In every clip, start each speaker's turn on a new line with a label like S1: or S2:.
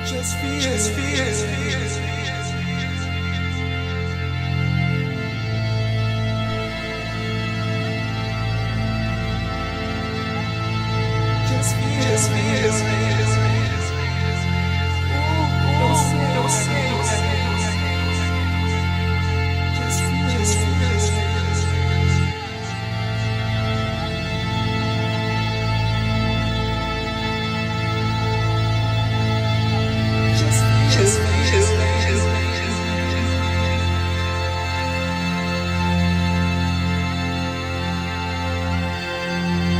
S1: Just feel, just feel, just feel. Just feel, just feel, just feel. Don't say, don't say, don't say. Just feel, just feel, just feel. Just feel, just feel, just feel.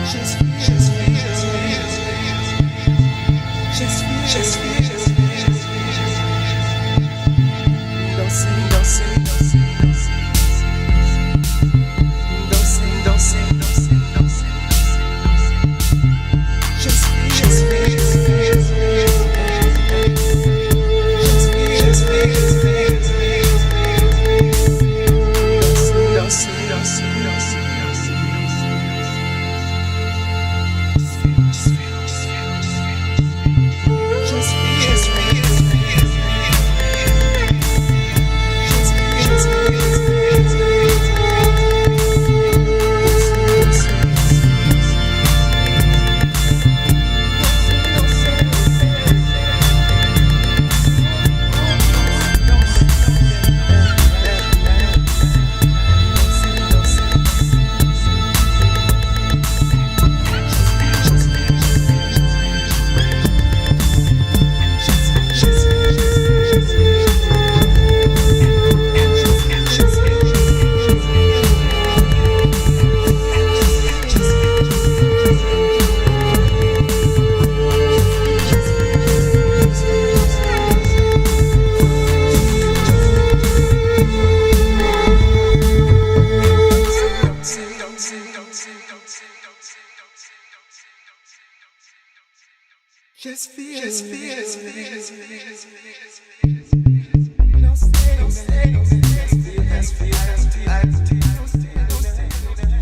S1: Just feel, just feel, just feel. Just feel, just feel, just feel. Don't sing, don't sing, don't sing, don't sing. Don't sing, don't sing, don't sing, don't sing. Just feel, just feel, just feel, just feel. Just feel, just feel, just feel, just feel. Don't sing, don't sing, don't sing, don't sing, don't sing. Just feel, just feel, just feel, just feel. Just feel, just feel, just feel. Just feel, just feel, just feel, just feel. Just feel, just feel, just feel, just feel, just feel. Don't stay, don't stay, don't stay, just feel, just feel, just feel. Don't stay, don't stay, don't stay.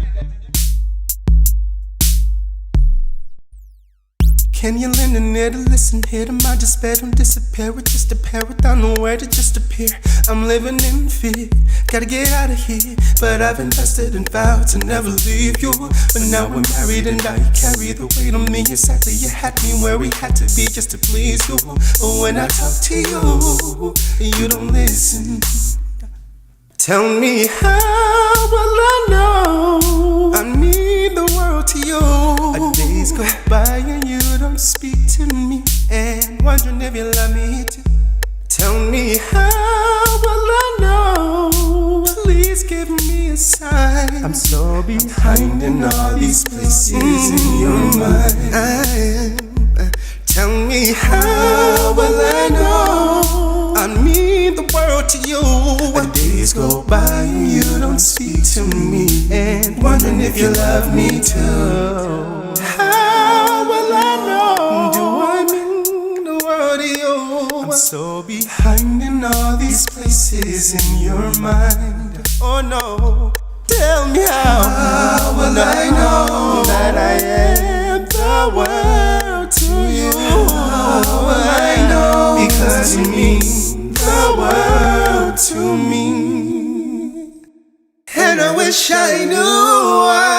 S1: Can you lend an ear to listen here to my despair? Don't disappear with just a pair without nowhere to just appear. I'm living in fear, gotta get out of here. But I've invested and vowed to never leave you. But now we're married and now you carry the weight on me. Exactly, you had me where we had to be just to please you. But when I talk to you, you don't listen. Tell me how will I know? I mean the world to you. Days go by and you don't speak to me, and wondering if you love me too. Tell me how will I know? Please give me a sign. I'm so behind in all these places in your mind. Tell me how will I know? I mean the world to you. Days go by and you don't speak to me, and wondering if you love me too. How will I know? Do I mean the world to you? I'm so behind in all these places in your mind. Oh no, tell me how will I know that I am the world to you? How will I know? Because you mean the world to me. And I wish I knew why.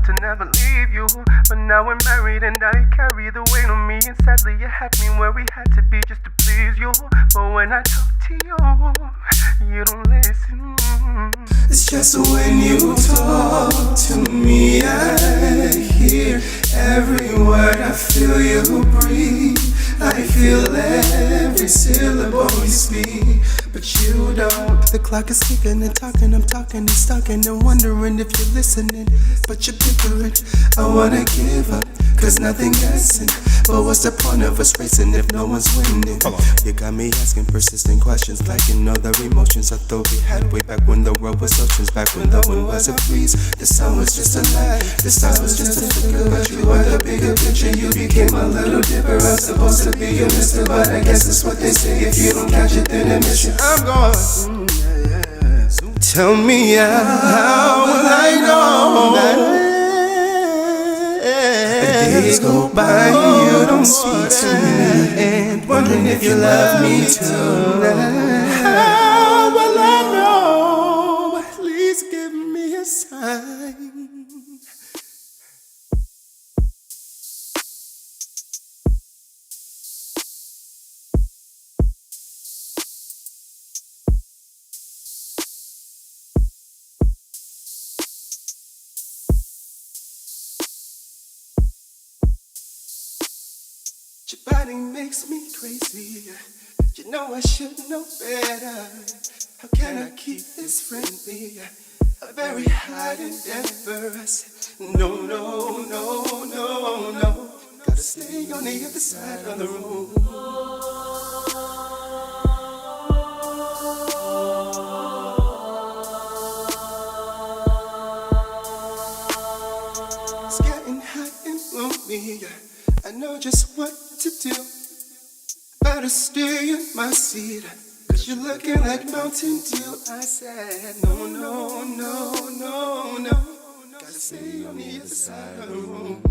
S1: To never leave you, but now we're married and I carry the weight on me. And sadly you had me where we had to be just to please you. But when I talk to you, you don't listen. It's just when you talk to me, I hear every word, I feel you breathe, I feel every every syllable you speak, but you don't. The clock is ticking and talking, I'm talking and stalking and wondering if you're listening, but you're bickering. I wanna give up, cause nothing guessing. But what's the point of us racing if no one's winning? You got me asking persistent questions, lacking other emotions I thought we had way back when the world was oceans, back when the wind was a breeze. The sun was just a light, the stars was just a flicker, but you were the bigger picture. You became a little dipper. I'm supposed to be your mister, but I guess that's what they say. If you don't catch it, then they miss you. I'm gone. Tell me how will I know that days go by and you don't speak to me, and wondering if you love me too. How will I know? Please give me a sign. Your body makes me crazy. You know I should know better. How can I keep this friendly? A very high endeavor. I said, no, no, no, no, no. Gotta stay on the other side of the room. It's getting hot and lonely. I know just what to do. Better stay in my seat, cause you're looking like Mountain Dew. I said, no, no, no, no, no. Gotta stay on the other side of the room.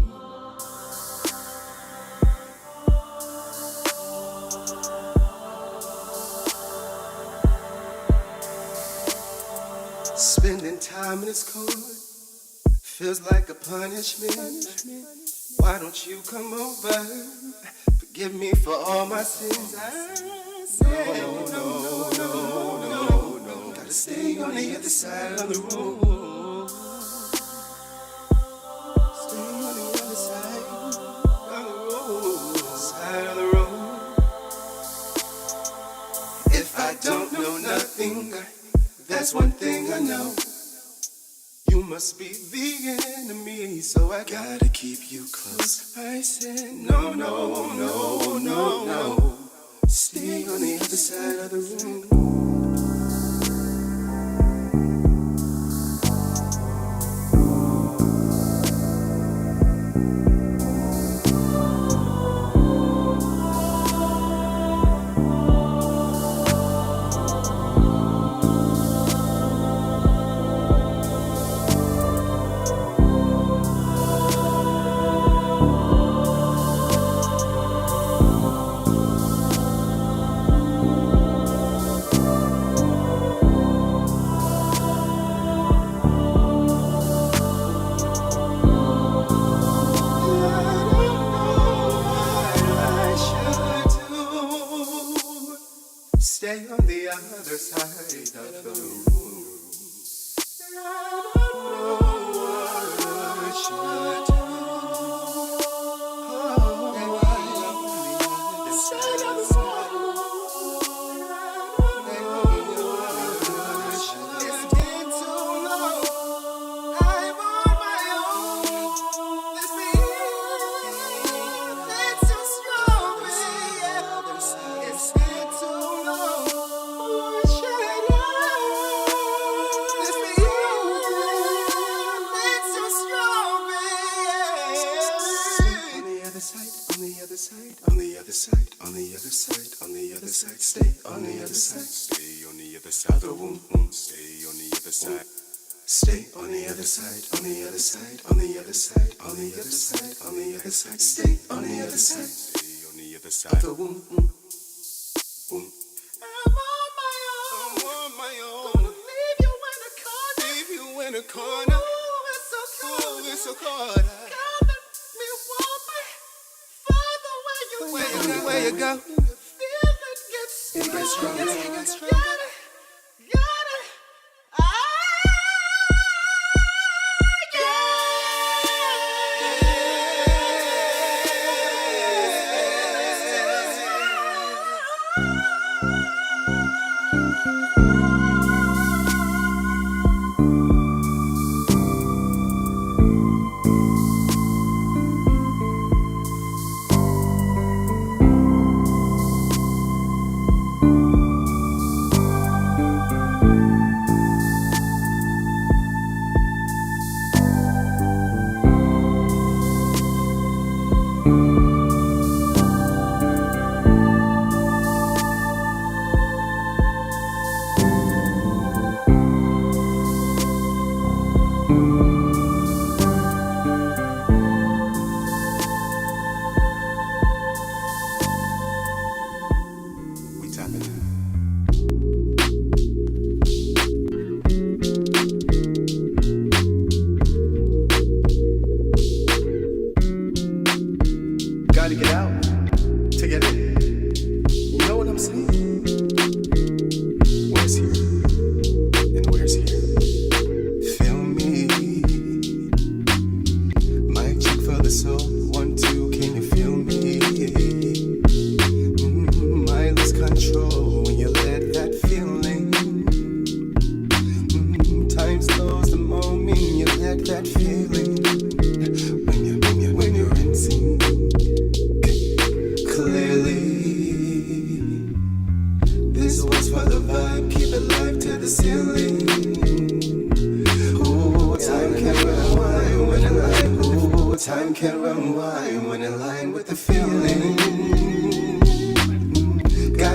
S1: Spending time in this cold feels like a punishment. Why don't you come over? Forgive me for all my sins. I said, no, no, no, no, no. Gotta stay on the other side of the room. Stay on the other side of the room. Side of the room. If I don't know nothing, that's one thing I know. You must be the enemy, so I gotta keep you close. I said, no, no, no, no, no. Stay on the other side of the room. Stay on the other side of the room. I don't know what I should do. It's been too long. I'm on my own. This feeling's too strong. It's been too long. What should I do? This feeling's too strong. On the other side, on the other side, on the other side, on the other side, on the other side. Stay on the other side. Stay on the other side. The womb. Stay on the other side. Stay on the other side, on the other side, on the other side, on the other side, on the other side. Stay on the other side. Stay on the other side. The womb. I'm on my own. I'm on my own. Gonna leave you in a corner. Leave you in a corner. Ooh, it's so cold. Ooh, it's so cold. Come and me warm me. Father, where you go? Feel it gets stronger. It gets stronger. Got it.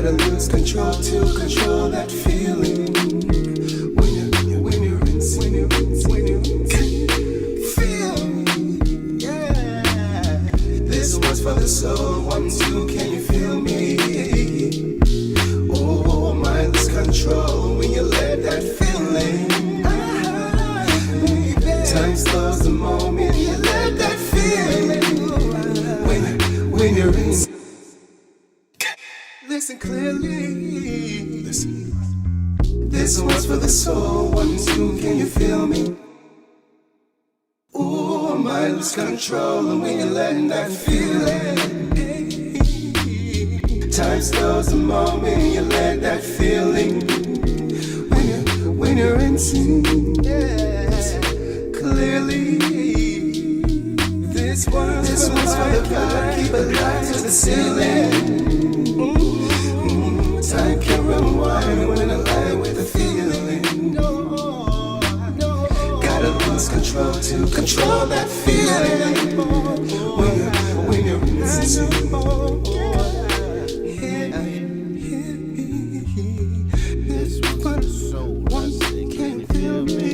S1: Gotta lose control to control that feeling. When you're in sync, feel me, yeah. This one's for the soul. 1, 2, can you feel me? Oh, mindless control when you let that feeling. Time slows the moment you let that feeling. When you're in sync. Listen clearly. Listen. This one's for the soul. 1, 2, can you feel me? Ooh, mindless control, and when you're letting that feeling. Time slows the moment you let that feeling. When you're in sync, yeah, clearly. This one's for the vibe. Keep it light to the ceiling. Time can rewind when aligned with the feeling. Gotta lose control to control that feeling. When you're in sync. This one's so can you feel me?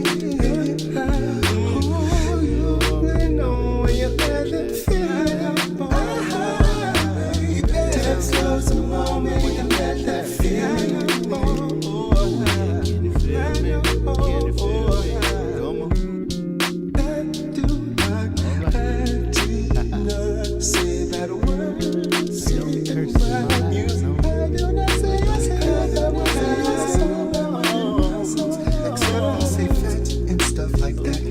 S1: I know when you let it feel. Time slows the moment when you let that feeling. Can you feel me? Can you feel me? Come on. I do not say that word. Say my music. I do not say that word. Except say fat and stuff like that.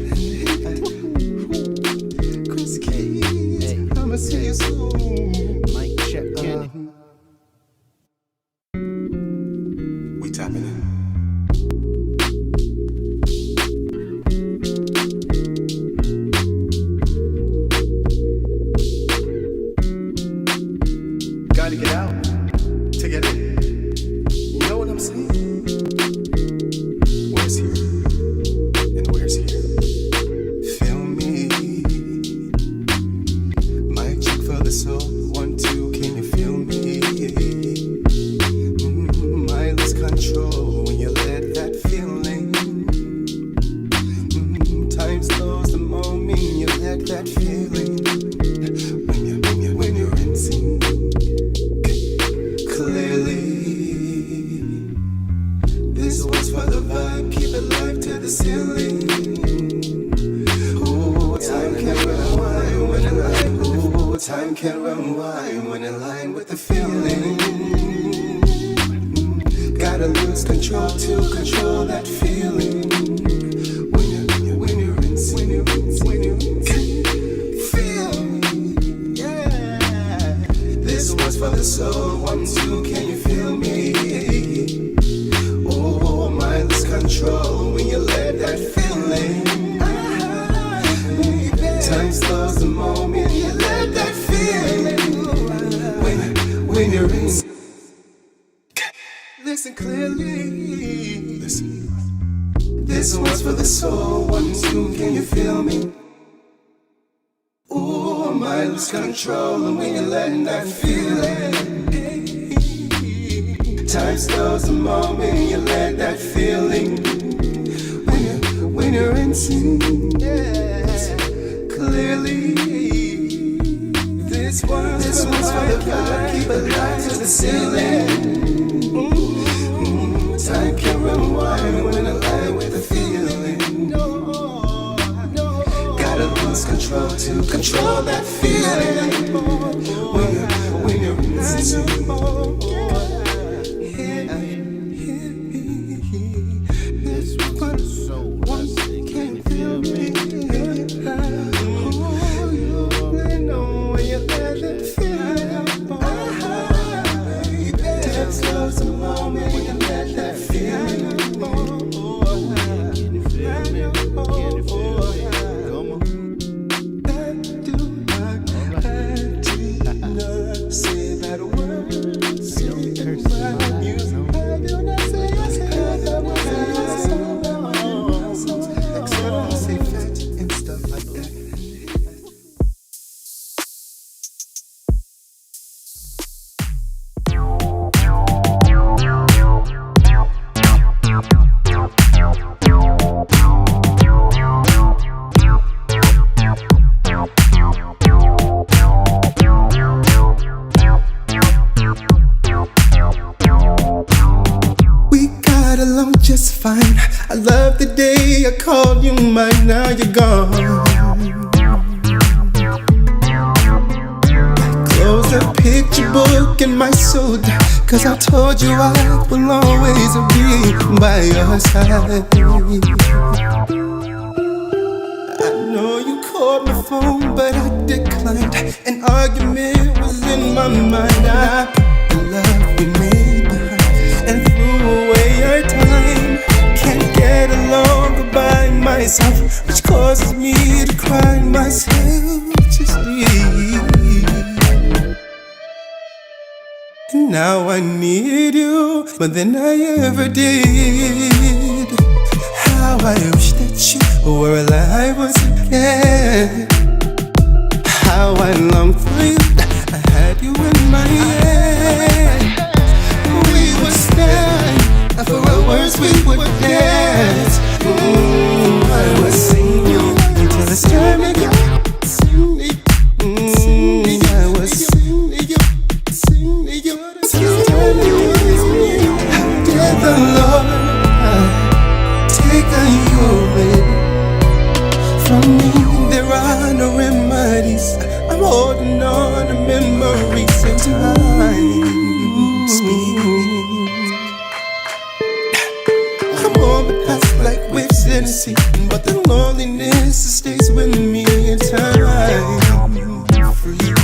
S1: Chris Keys, I'ma see you soon.
S2: Mike check Kenny.
S1: We tapping in. Gotta get out to get in. You know what I'm saying? Where's here and where's here? Feel me. Mic check for the soul. 1, 2, can you feel me? Mindless control when you let that feeling. Time slows the moment you let that feeling. When you're in sync, clearly. This one's for the vibe, keep it live to the ceiling. Oh, time can rewind when in line. Oh, time can rewind when in line with the feeling. Gotta lose control to control that feeling. When you're in sync, feel me, yeah. This one's for the soul. 1, 2, can you feel me? Oh, mindless control when you let that feeling. Time slows the moment you let that feeling. When you're in sync. Listen clearly. Listen. This one's for the soul. 1, 2, can you feel me? Ooh, mindless control, and when you're letting that feeling. Time slows the moment you let that feeling. When you're in sync, yeah, clearly. This one's for the vibe. Keep it light to the ceiling. Time can rewind when aligned with the feeling. Gotta lose control to control that feeling. When you're in sync. This one's so can you feel me? I know when you let it feel. Time slows the moment when you let that feeling.
S2: Can you feel me? Can you feel me? Come on.
S1: I do not say that word. just fine. I love the day I called you mine. Now you're gone. Close the picture book in my soul, 'cause I told you I will always be by your side. I know you called my phone, but I declined. An argument was in my mind. I put the love we made behind and threw away our time. Can't get along by myself, which causes me to cry myself to sleep. And now I need you more than I ever did. How I wish that you were alive once again. How I long for you, I had you in my hand. We would stand for hours, we would dance. I would sing you until it's time to go. I was sing to you, sing to you. Did the Lord take you away from me? There are no remedies. I'm holding on to memories of time. I'm on the path like waves in the sea, but the loneliness stays with me in time. Free.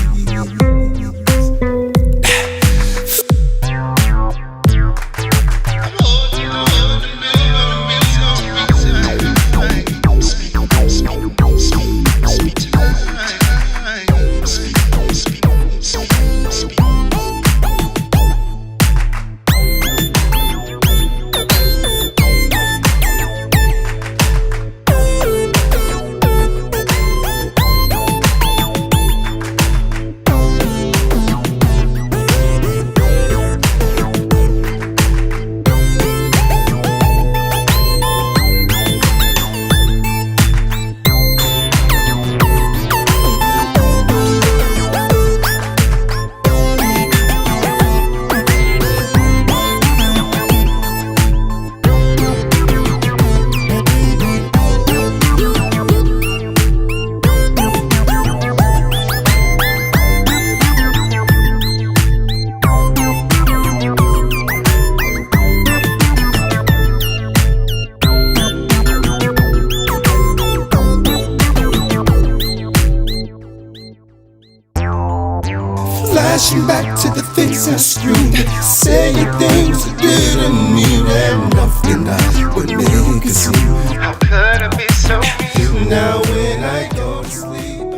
S1: Flashing back to the things I screwed, saying things I didn't mean, and nothing I would make it seem. How could I be so mean? Now when I go to sleep,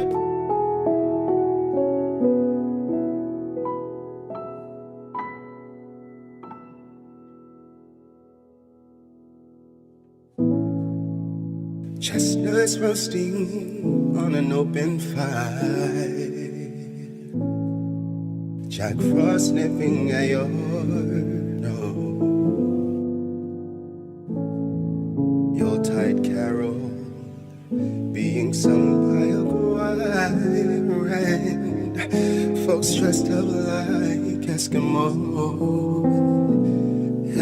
S1: chestnuts roasting on an open fire, Jack Frost nipping at your nose, Yuletide carol being sung by a choir, and folks dressed up like Eskimos.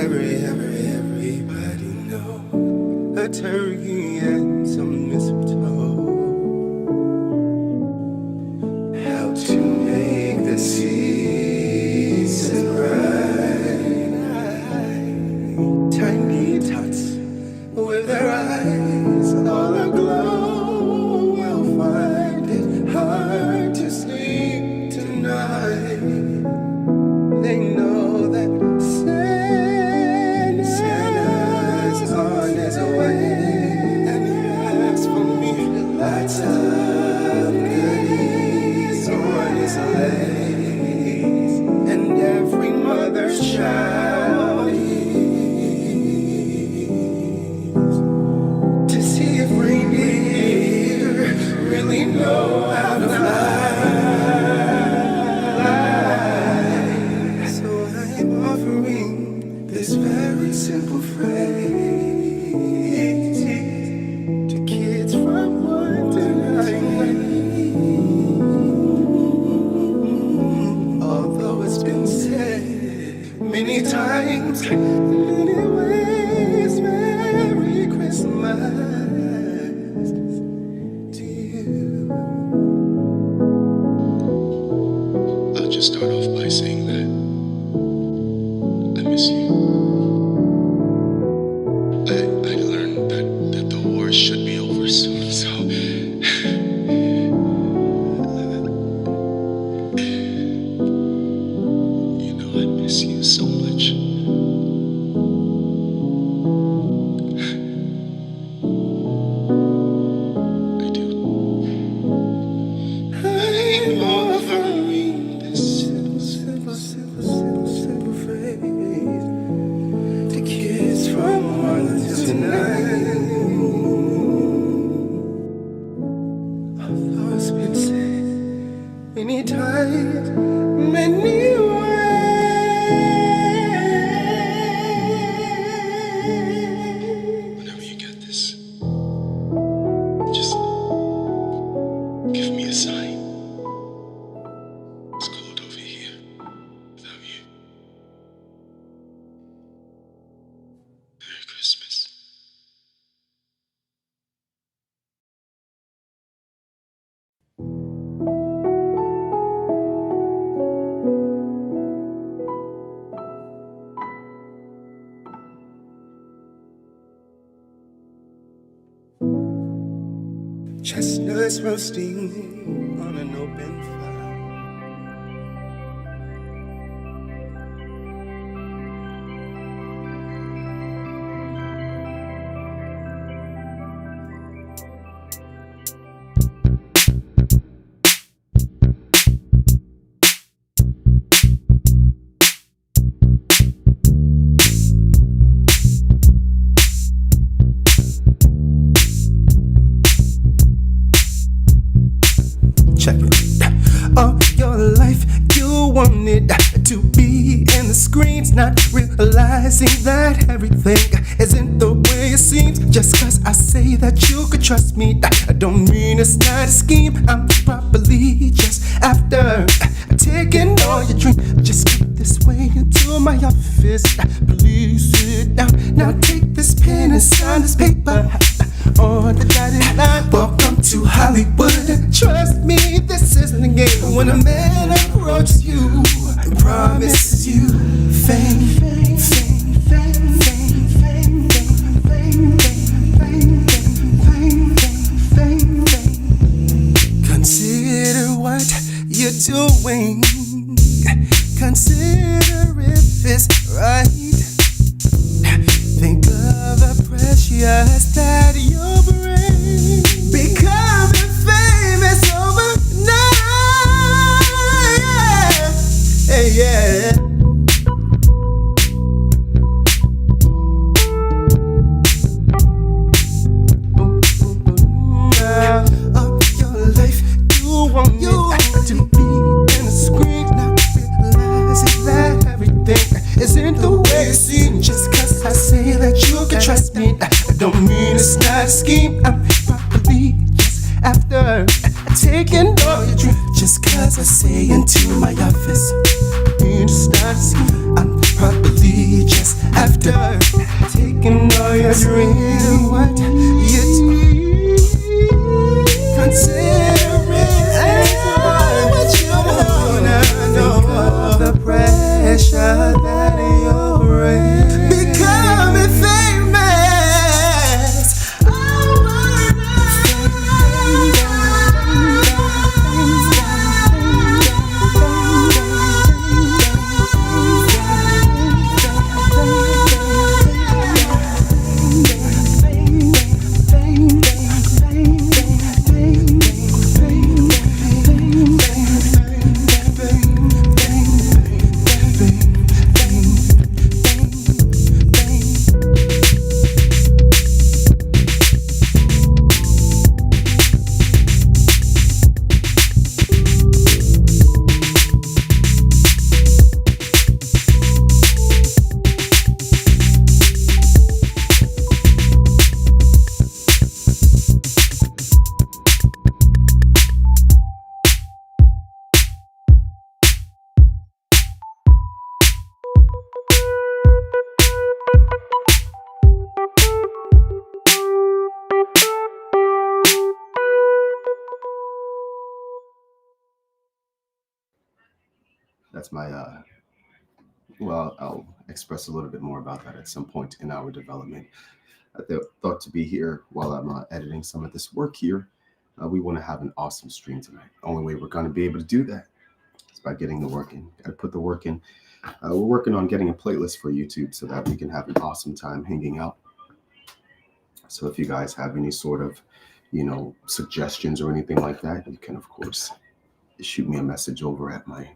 S1: Everybody know a turkey and some mistletoe. How to make the season right. Tiny tots with their eyes all aglow will find it hard to sleep tonight. They know that Santa's on his way, and he asks for me lots of goodies on his legs, and every mother's child needs to see if reindeer really know how to fly. So I'm offering this very simple phrase to kids from 1 to 9. Although it's been said many times, many ways, miss you so much. I do. I'm offering this simple phrase to kids from morning till tonight. Although it's been said many times, many whenever you get this, just give me a sign. It's cold over here without you. Merry Christmas. Chestnuts roasting on an open fire. Check it. All your life you wanted to be in the screens, not realizing that everything isn't the way it seems. Just cause I say that you could trust me, I don't mean it's not a scheme. I'm probably just after taking all your dreams. Just get this way into my office. Please sit down. Now take this pen and sign this paper on the dotted line. Welcome to Hollywood. Trust me, this isn't a game. When a man approaches you and promises you fame, fame, fame, fame, fame, fame, fame, fame, fame, fame, fame. Consider what you're doing. Consider if it's right. Think of the precious that you'll bring. Becoming famous overnight. Hey, yeah. Boom, boom, boom. Now, all your life you want to be in the screen, not realizing that everything isn't the way it seems. Just cause I say that you can trust me, I don't mean it's not a scheme. I'm probably just after taking all your dreams. Just cause I say into my office, it's not a scheme. I'm probably just after taking all your dreams. What you do, consider it what you wanna know. Think of the pressure that you'll bring. Becoming famous That's my well, I'll express a little bit more about that at some point in our development. Thought to be here while I'm editing some of this work here. We want to have an awesome stream tonight. Only way we're going to be able to do that is by getting the work in. Got to put the work in.
S3: We're working on getting a playlist for YouTube so that we can have an awesome time hanging out. So if you guys have any sort of, suggestions or anything like that, you can, of course, shoot me a message over at my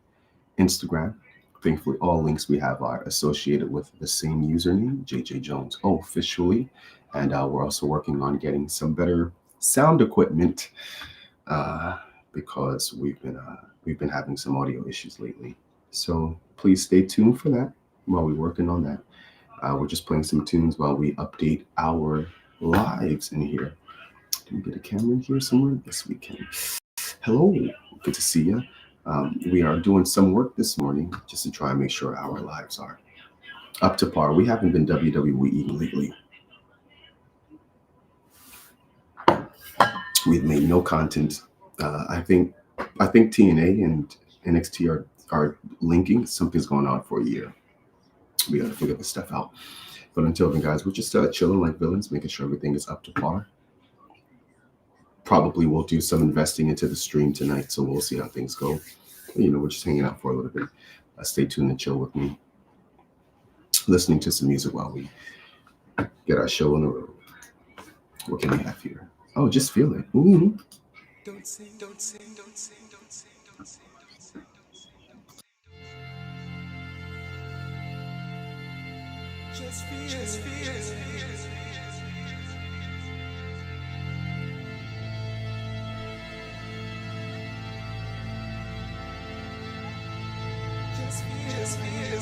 S3: Instagram. Thankfully, all links we have are associated with the same username, JJ Jones officially. And we're also working on getting some better sound equipment because we've been having some audio issues lately. So please stay tuned for that while we're working on that. We're just playing some tunes while we update our lives in here. Can we get a camera in here somewhere? Yes, we can. Hello, good to see you. We are doing some work this morning just to try and make sure our lives are up to par. We haven't been WWE lately. We've made no content. I think TNA and NXT are linking. Something's going on for a year. We got to figure this stuff out. But until then, guys, we're just chilling like villains, making sure everything is up to par. Probably we'll do some investing into the stream tonight, so we'll see how things go. We're just hanging out for a little bit. Stay tuned and chill with me, listening to some music while we get our show on the road. What can we have here? Oh, just feel it. Ooh.
S1: Don't sing, don't sing, don't sing, don't sing, don't sing, don't sing, don't sing. Just feel, just feel, just feel. Just feel, just feel.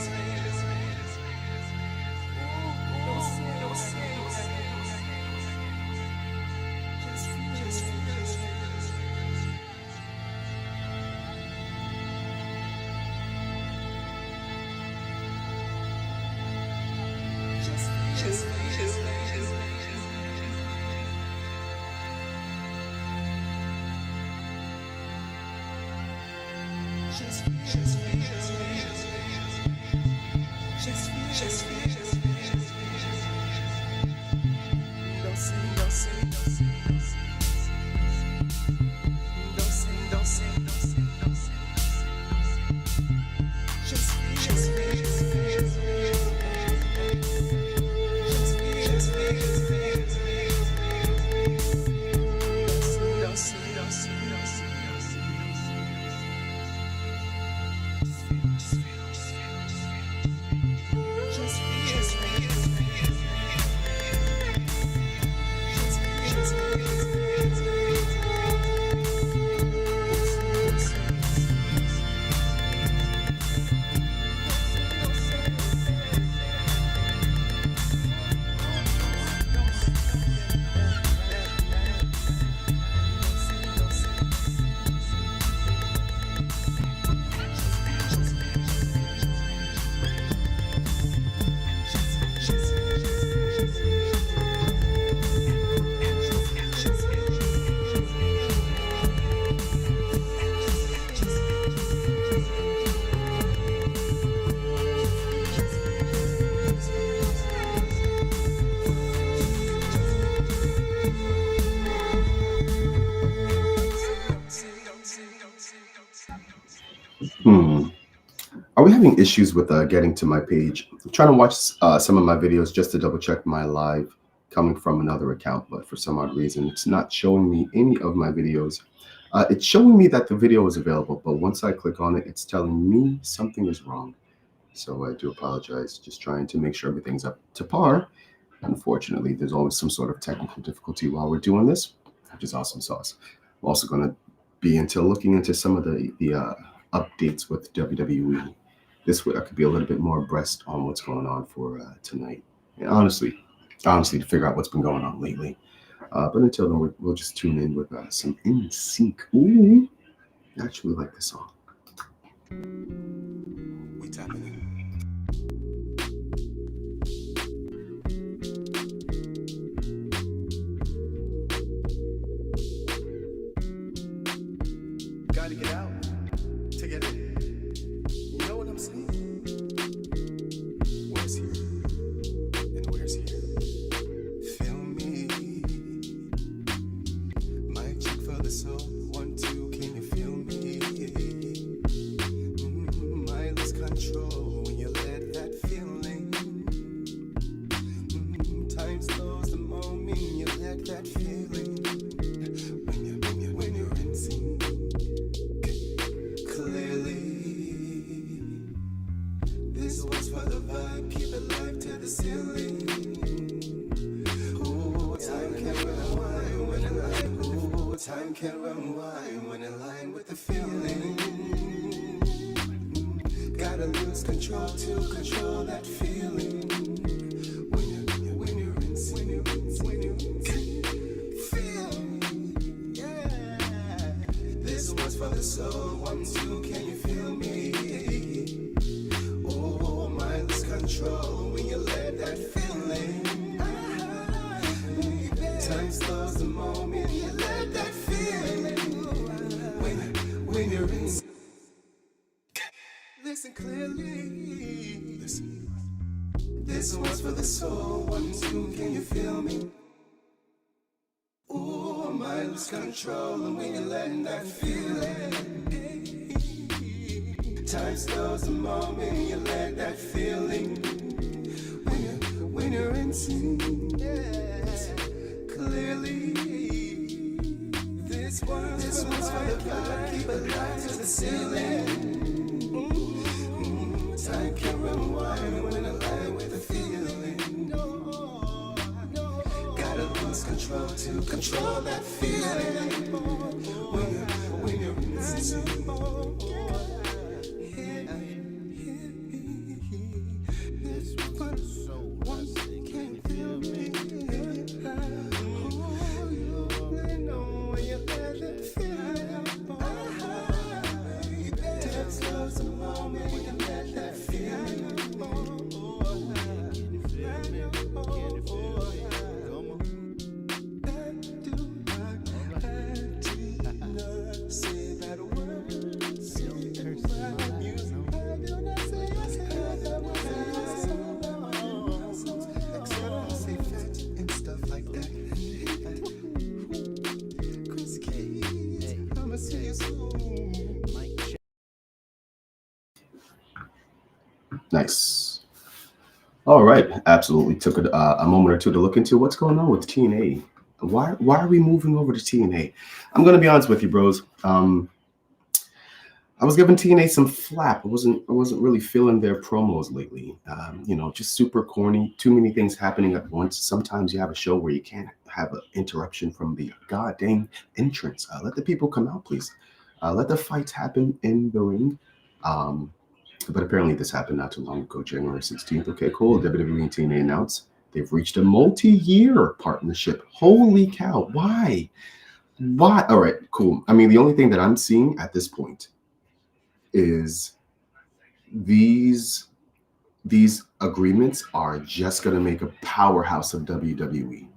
S3: Are we having issues with getting to my page? I'm trying to watch some of my videos just to double check my live coming from another account, but for some odd reason, it's not showing me any of my videos. It's showing me that the video is available, but once I click on it, it's telling me something is wrong. So I do apologize, just trying to make sure everything's up to par. Unfortunately, there's always some sort of technical difficulty while we're doing this, which is awesome sauce. I'm also going to be looking into some of the updates with WWE. This way I could be a little bit more abreast on what's going on for tonight. And honestly, to figure out what's been going on lately. But until then, we'll just tune in with some NSYNC. Ooh, I actually like this song. We tapping in.
S1: Gotta get out to get in. You know what I'm saying? Where's here? And where's here? Feel me. Mic check for the soul. 1, 2, can you feel me? I lose control. vibe, keep it live to the ceiling. Ooh, time can rewind when in line. Ooh, time can rewind when in line with the feeling. Gotta lose control to control that feeling. When you're in, feel me, yeah. This one's for the soul. 1, 2, can you feel me? Oh, mindless control when you let that feeling. Time slows the moment you let that feeling. When you're in. Listen clearly. Listen. This one's for the soul. 1, 2, can you feel me? Ooh, mindless control when you're letting that feeling. Time slows the moment you let that feeling. When you're in sync, yes, clearly. This one's for the vibe. Keep it live to the ceiling. Time can rewind when in line with the feeling. Gotta lose control to control that feeling. When you're in sync. This one's so once can feel me. I know when you let it feel. Time slows the moment when you let that feeling.
S2: Can you feel me? Can you feel me? Come on.
S1: Say that word.
S2: Don't curse my music.
S1: Say fat and stuff like that. Chris Keys, I'ma see you soon.
S2: Mike check.
S3: Nice. All right, absolutely took a moment or two to look into what's going on with TNA. Why are we moving over to TNA? I'm gonna be honest with you, bros. I was giving TNA some flap. I wasn't really feeling their promos lately. Just super corny. Too many things happening at once. Sometimes you have a show where you can't have an interruption from the goddamn entrance. Let the people come out, please. Let the fights happen in the ring. But apparently this happened not too long ago, January 16th. Okay, cool. WWE and TNA announced they've reached a multi-year partnership. Holy cow. Why? All right, cool. I mean, the only thing that I'm seeing at this point is these agreements are just going to make a powerhouse of WWE.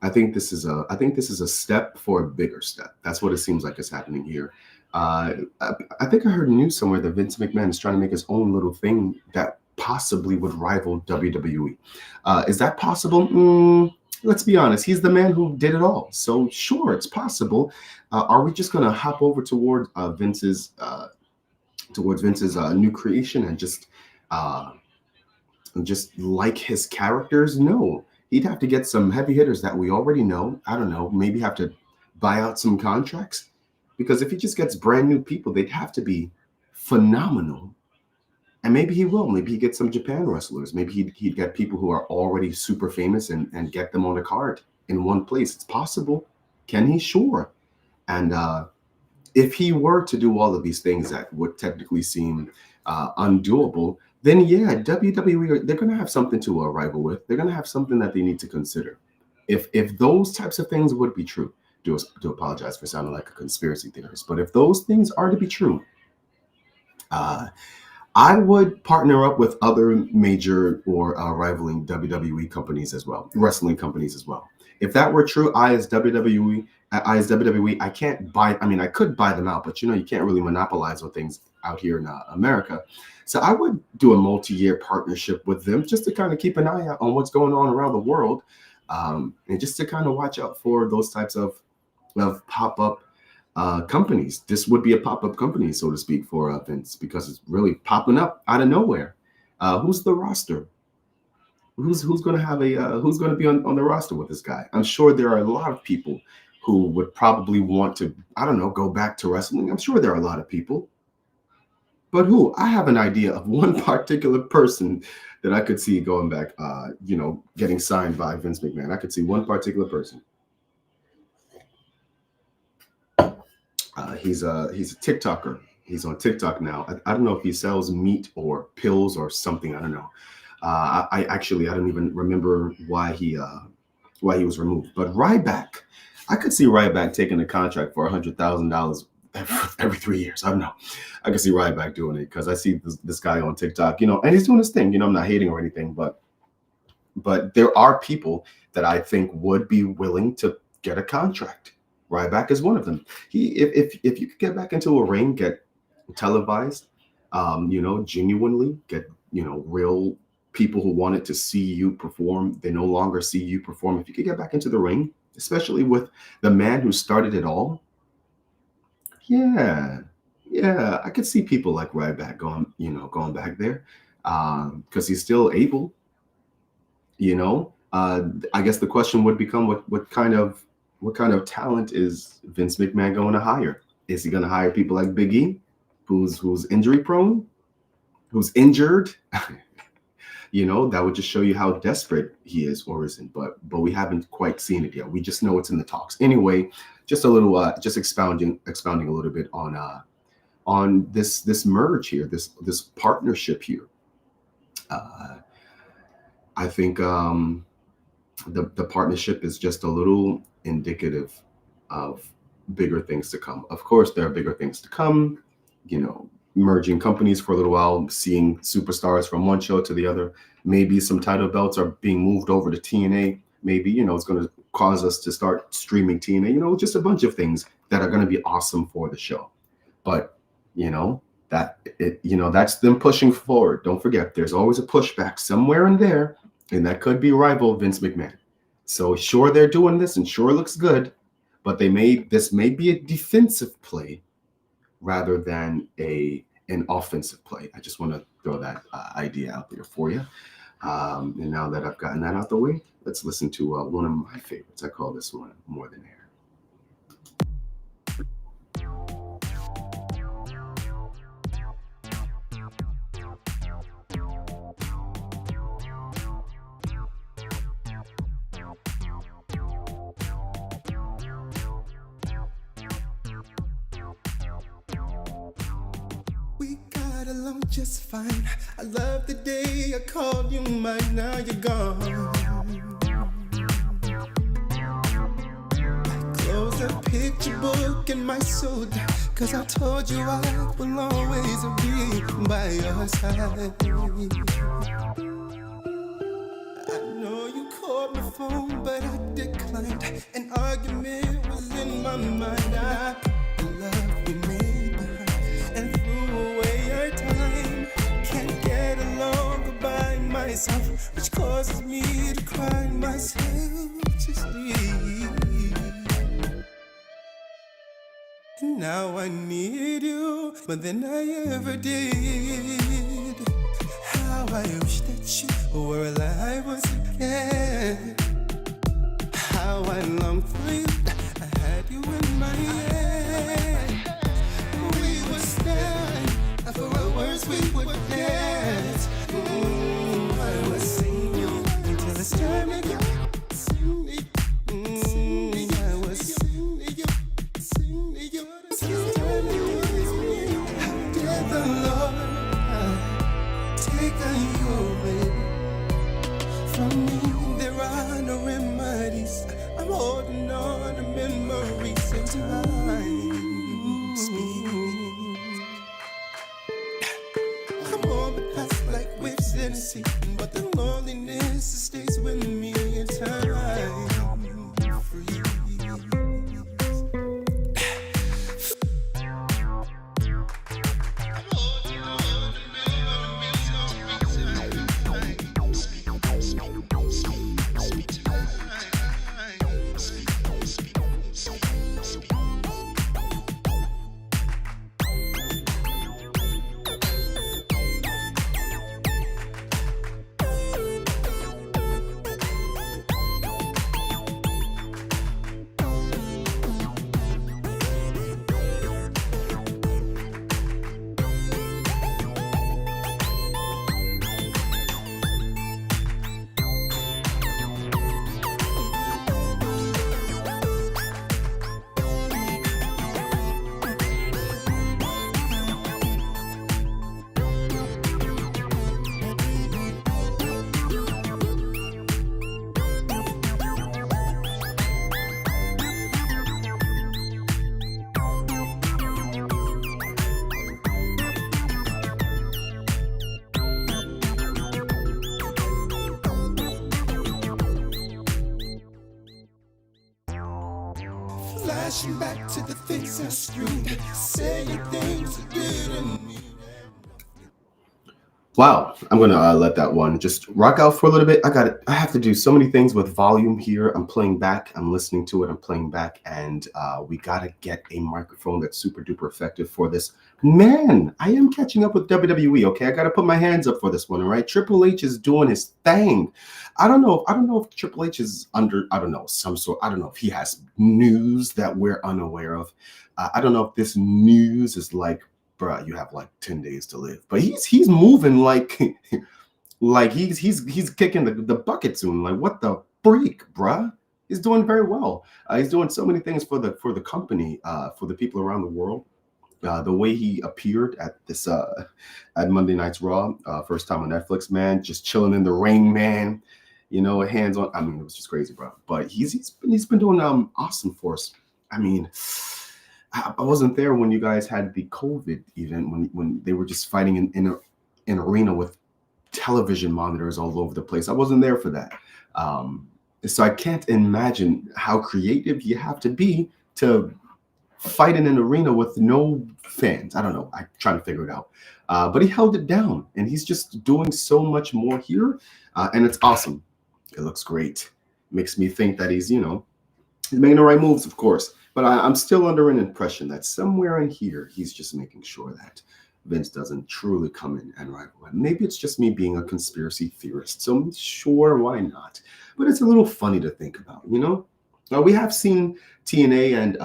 S3: I think this is a step for a bigger step. That's what it seems like is happening here. I think I heard news somewhere that Vince McMahon is trying to make his own little thing that possibly would rival WWE. Is that possible? Let's be honest. He's the man who did it all. So sure, it's possible. Are we just going to hop over toward Vince's new creation and just like his characters? No. He'd have to get some heavy hitters that we already know. I don't know, maybe have to buy out some contracts. Because if he just gets brand new people, they'd have to be phenomenal. And maybe he will. Maybe he gets some Japan wrestlers. Maybe he'd get people who are already super famous and get them on a card in one place. It's possible. Can he? Sure. And if he were to do all of these things that would technically seem undoable, then yeah, WWE, they're going to have something to rival with. They're going to have something that they need to consider. If those types of things would be true, do apologize for sounding like a conspiracy theorist, but if those things are to be true, I would partner up with other major or rivaling WWE companies as well, wrestling companies as well. If that were true, I as WWE, I can't buy. I mean, I could buy them out, but you can't really monopolize on things out here in America. So I would do a multi-year partnership with them just to kind of keep an eye out on what's going on around the world, and just to kind of watch out for those types of pop-up companies. This would be a pop-up company, so to speak, for Vince, because it's really popping up out of nowhere. Who's the roster? Who's going to have who's going to be on the roster with this guy? I'm sure there are a lot of people who would probably want to, I don't know, go back to wrestling. I'm sure there are a lot of people. But who? I have an idea of one particular person that I could see going back, getting signed by Vince McMahon. I could see one particular person. He's a TikToker. He's on TikTok now. I don't know if he sells meat or pills or something. I don't know. I don't even remember why he was removed. But Ryback, I could see Ryback taking a contract for $100,000 every 3 years. I don't know. I could see Ryback doing it because I see this guy on TikTok, and he's doing his thing. I'm not hating or anything, but there are people that I think would be willing to get a contract. Ryback is one of them. If you could get back into a ring, get televised, genuinely get, real people who wanted to see you perform, they no longer see you perform. If you could get back into the ring, especially with the man who started it all, yeah, I could see people like Ryback going back there, because he's still able. I guess the question would become what kind of talent is Vince McMahon going to hire? Is he going to hire people like Big E, who's injury prone, who's injured? That would just show you how desperate he is or isn't. But we haven't quite seen it yet. We just know it's in the talks. Anyway, just a little, just expounding a little bit on this merge here, this partnership here. I think the partnership is just a little indicative of bigger things to come. Of course, there are bigger things to come. Merging companies for a little while, seeing superstars from one show to the other. Maybe some title belts are being moved over to TNA. Maybe, it's going to cause us to start streaming TNA, just a bunch of things that are going to be awesome for the show. But, that's them pushing forward. Don't forget, there's always a pushback somewhere in there, and that could be rival Vince McMahon. So sure, they're doing this and sure looks good, but this may be a defensive play rather than an offensive play. I just want to throw that idea out there for you. And now that I've gotten that out the way, let's listen to one of my favorites. I call this one More Than Air.
S1: Along just fine. I love the day I called you mine. Now you're gone. I close a picture book in my suit, 'cause I told you I will always be by your side. I know you called my phone, but I declined. An argument was in my mind. I put the love we made behind and threw away our time. Can't get along by myself, which causes me to cry myself to sleep. And now I need you more than I ever did. How I wish that you were alive once again. How I long for you, I had you in my hand. We would stand, for our words we would dance. I was singing you until it's time to go. I was singing you until it's time to go. How did the Lord take you away from me? There are no remedies. I'm holding on to memories of time. Speed. I'm on the path like waves in the sea, but the loneliness stays with me in time. Free. Flashing back to the things I screamed, saying things I didn't mean.
S3: Wow, I'm gonna let that one just rock out for a little bit. I have to do so many things with volume here. I'm playing back, I'm listening to it, I'm playing back, and we gotta get a microphone that's super duper effective for this. Man, I am catching up with WWE. Okay, I gotta put my hands up for this one. All right, Triple H is doing his thing. I don't know if Triple H is under, I don't know, some sort. I don't know if he has news that we're unaware of. I don't know if this news is like, bruh, you have like 10 days to live. But he's moving like like he's kicking the bucket soon. Like, what the freak, bruh? He's doing very well. He's doing so many things for the company, for the people around the world. The way he appeared at this at Monday Night's Raw, first time on Netflix, man, just chilling in the ring, man. You know, hands on. I mean, it was just crazy, bro. But he's been doing awesome for us. I mean, I wasn't there when you guys had the COVID event when they were just fighting in an arena with television monitors all over the place. I wasn't there for that. So I can't imagine how creative you have to be to fight in an arena with no fans. I don't know. I'm trying to figure it out. But he held it down, and he's just doing so much more here. And it's awesome. It looks great. Makes me think that he's making the right moves, of course. But I'm still under an impression that somewhere in here, he's just making sure that Vince doesn't truly come in and rival him. Maybe it's just me being a conspiracy theorist. So sure, why not? But it's a little funny to think about, we have seen TNA and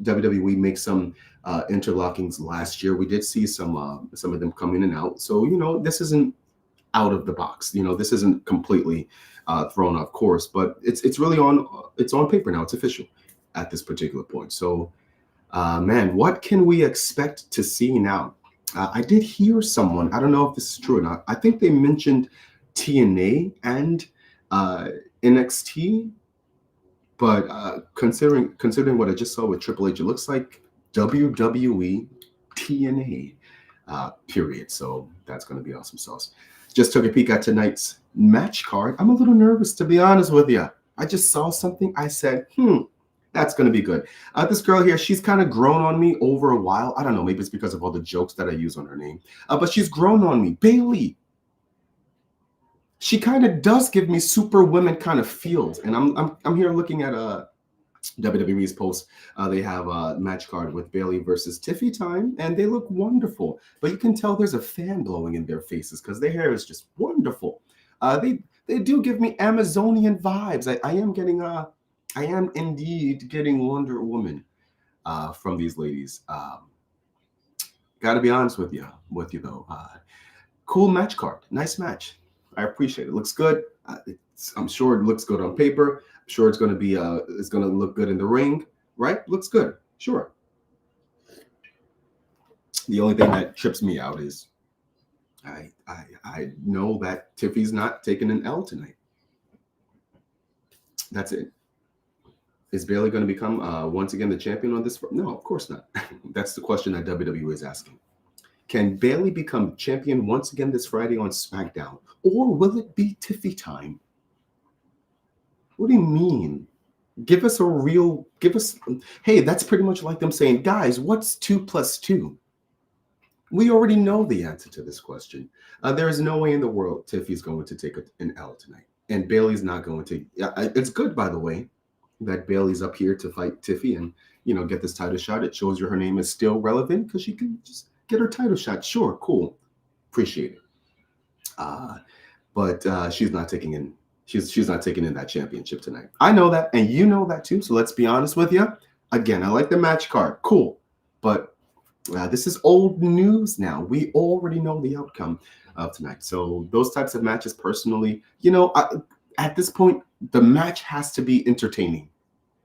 S3: WWE make some interlockings last year. We did see some of them come in and out. So, this isn't out of the box. This isn't completely thrown off course, but it's really on paper now. It's official at this particular point. So, man, what can we expect to see now? I did hear someone, I don't know if this is true or not. I think they mentioned TNA and NXT, but considering what I just saw with Triple H, it looks like WWE TNA, period. So that's going to be awesome sauce. Just took a peek at tonight's match card. I'm a little nervous, to be honest with you. I just saw something. I said, that's going to be good. This girl here, she's kind of grown on me over a while. I don't know. Maybe it's because of all the jokes that I use on her name. But she's grown on me. Bayley. She kind of does give me super women kind of feels. And I'm here looking at WWE's post. They have a match card with Bayley versus Tiffy time, and they look wonderful. But you can tell there's a fan blowing in their faces because their hair is just wonderful. They do give me Amazonian vibes. I am indeed getting Wonder Woman from these ladies. Got to be honest with you though. Cool match card, nice match. I appreciate it. Looks good. I'm sure it looks good on paper. I'm sure it's going to be it's going to look good in the ring, right? Looks good, sure. The only thing that trips me out is I know that Tiffy's not taking an L tonight. That's it. Is Bayley going to become once again the champion on this? No, of course not. That's the question that WWE is asking. Can Bayley become champion once again this Friday on SmackDown? Or will it be Tiffy time? What do you mean? Give us hey, that's pretty much like them saying, guys, what's 2 + 2? We already know the answer to this question. There is no way in the world Tiffy's going to take an L tonight. And Bayley's not going to. It's good, by the way, that Bayley's up here to fight Tiffy and, get this title shot. It shows you her name is still relevant because she can just get her title shot. Sure, cool. Appreciate it. But she's not taking in that championship tonight. I know that, and you know that too. So let's be honest with you. Again, I like the match card. Cool. But this is old news now. We already know the outcome of tonight. So those types of matches, personally, at this point, the match has to be entertaining.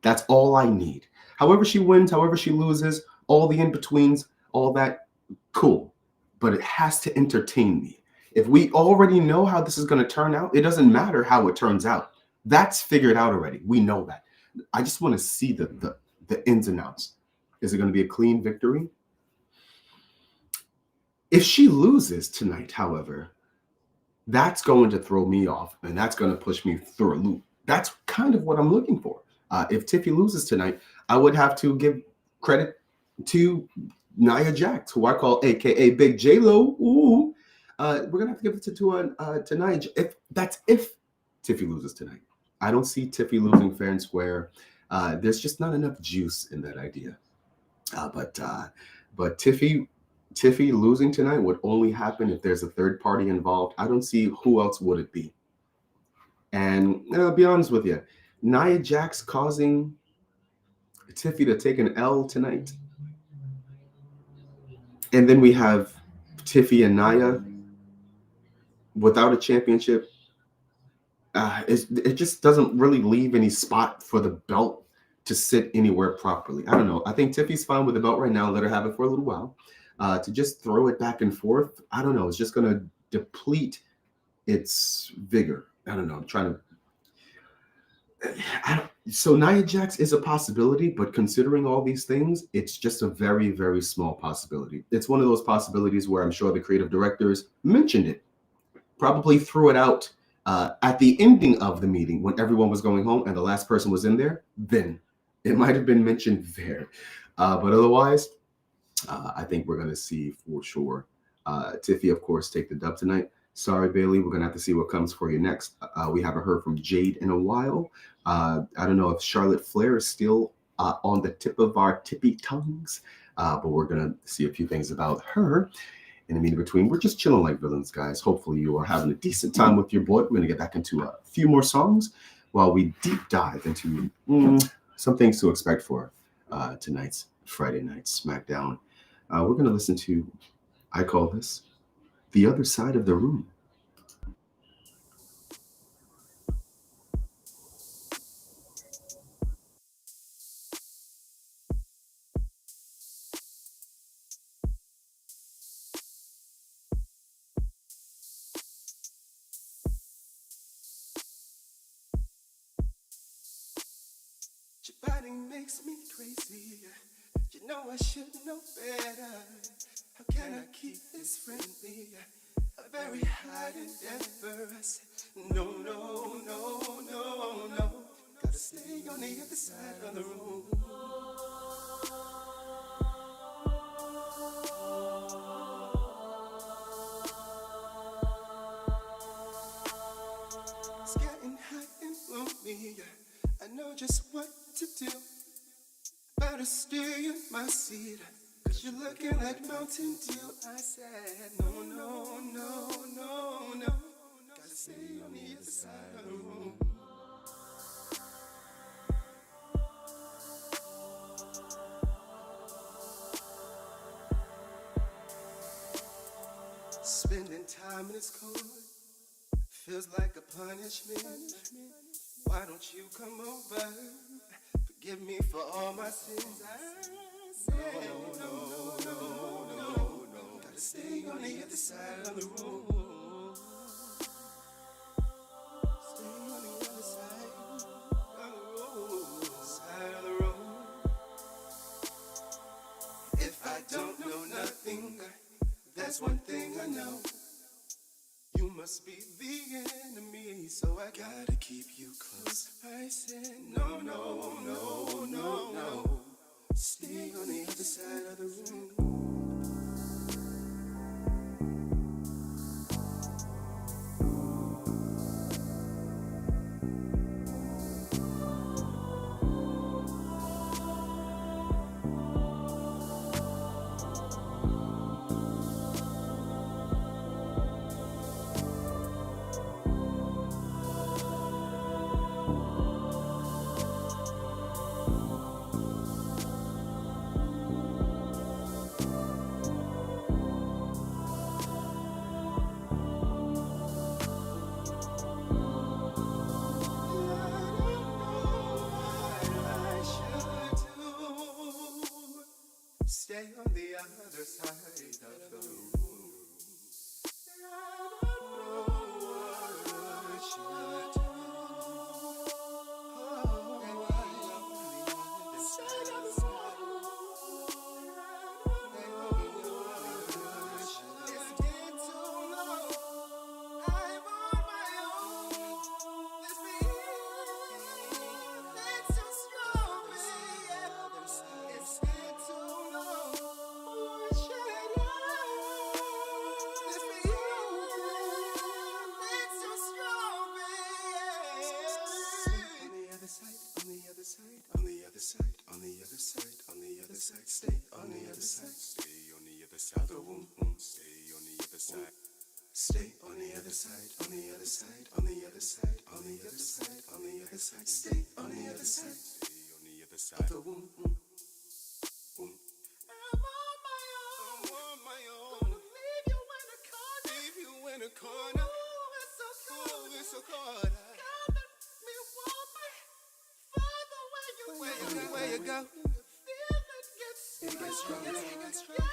S3: That's all I need. However she wins, however she loses, all the in-betweens, all that, cool. But it has to entertain me. If we already know how this is going to turn out, it doesn't matter how it turns out. That's figured out already. We know that. I just want to see the ins and outs. Is it going to be a clean victory? If she loses tonight, however, that's going to throw me off, and that's going to push me through a loop. That's kind of what I'm looking for. If Tiffy loses tonight, I would have to give credit to Nia Jax, who I call AKA Big J Lo. Ooh, we're gonna have to give it to Nia. If Tiffy loses tonight. I don't see Tiffy losing fair and square. There's just not enough juice in that idea. But Tiffy losing tonight would only happen if there's a third party involved. I don't see who else would it be. And I'll be honest with you, Nia Jax causing Tiffy to take an L tonight. And then we have Tiffy and Nia without a championship. It just doesn't really leave any spot for the belt to sit anywhere properly. I don't know. I think Tiffy's fine with the belt right now. Let her have it for a little while. To just throw it back and forth, I don't know. It's just going to deplete its vigor. I don't know. I'm trying to. So Nia Jax is a possibility, but considering all these things, it's just a very, very small possibility. It's one of those possibilities where I'm sure the creative directors mentioned it, probably threw it out at the ending of the meeting when everyone was going home and the last person was in there. Then it might have been mentioned there, but otherwise, I think we're going to see for sure Tiffy, of course, take the dub tonight. Sorry, Bailey, we're going to have to see what comes for you next. We haven't heard from Jade in a while. I don't know if Charlotte Flair is still on the tip of our tippy tongues, but we're going to see a few things about her. In the mean between, we're just chilling like villains, guys. Hopefully you are having a decent time with your boy. We're going to get back into a few more songs while we deep dive into some things to expect for tonight's Friday night SmackDown. We're going to listen to, I call this, The Other Side of the Room.
S1: Your body makes me crazy. You know I should know better. How can I keep this friendly? A very high endeavor. I said, no, no, no, no, no. Gotta stay on the other side of the room. It's getting hot and lonely. I know just what to do. Better stay in my seat, 'cause you're looking like Mountain Dew. I said, no, no, no, no, no. Gotta stay on the other side of the room. Spending time in this cold feels like a punishment. Why don't you come over? Forgive me for all my sins. I said, no, no, no, no, no. Gotta stay on the other side of the room. Stay on the other side of the room. Side of the room. If I don't know nothing, that's one thing I know. You must be the enemy, so I gotta keep you close. I said, no, no, no, no, no. Stay on the other side of the room. Stay on the other side of the room. I don't know what I should do. It's been too long. I'm on my own. This feeling's too strong, yeah. Where you go? It gets stronger. It gets stronger.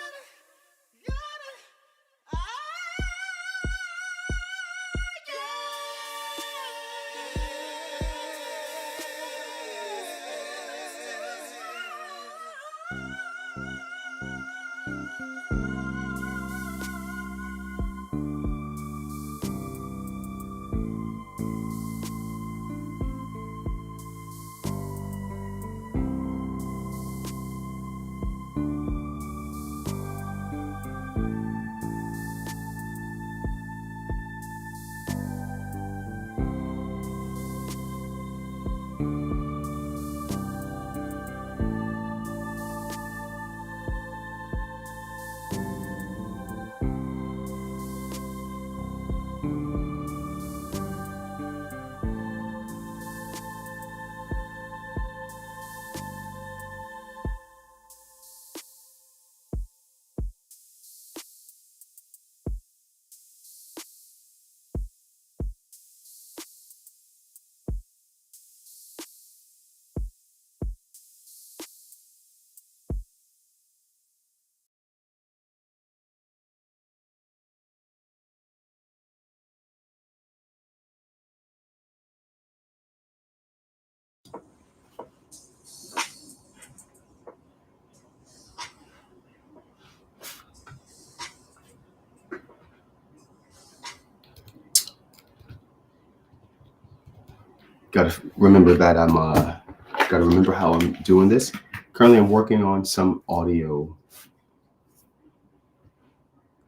S3: Gotta remember that I'm gotta remember how I'm doing this. Currently, I'm working on some audio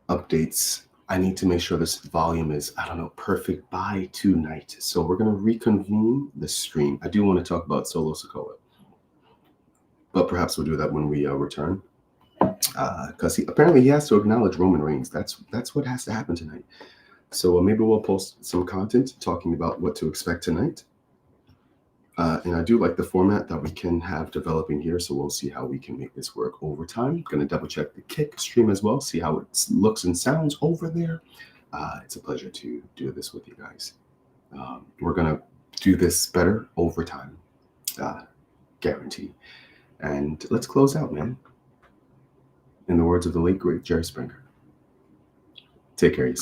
S3: updates. I need to make sure this volume is, I don't know, perfect by tonight. So we're gonna reconvene the stream. I do want to talk about Solo Sokoa, but perhaps we'll do that when we return. Because apparently he has to acknowledge Roman Reigns. That's what has to happen tonight. So maybe we'll post some content talking about what to expect tonight. And I do like the format that we can have developing here, so we'll see how we can make this work over time. Going to double check the Kick stream as well, see how it looks and sounds over there. It's a pleasure to do this with you guys. We're going to do this better over time, guarantee. And let's close out, man. In the words of the late, great Jerry Springer, take care of yourself.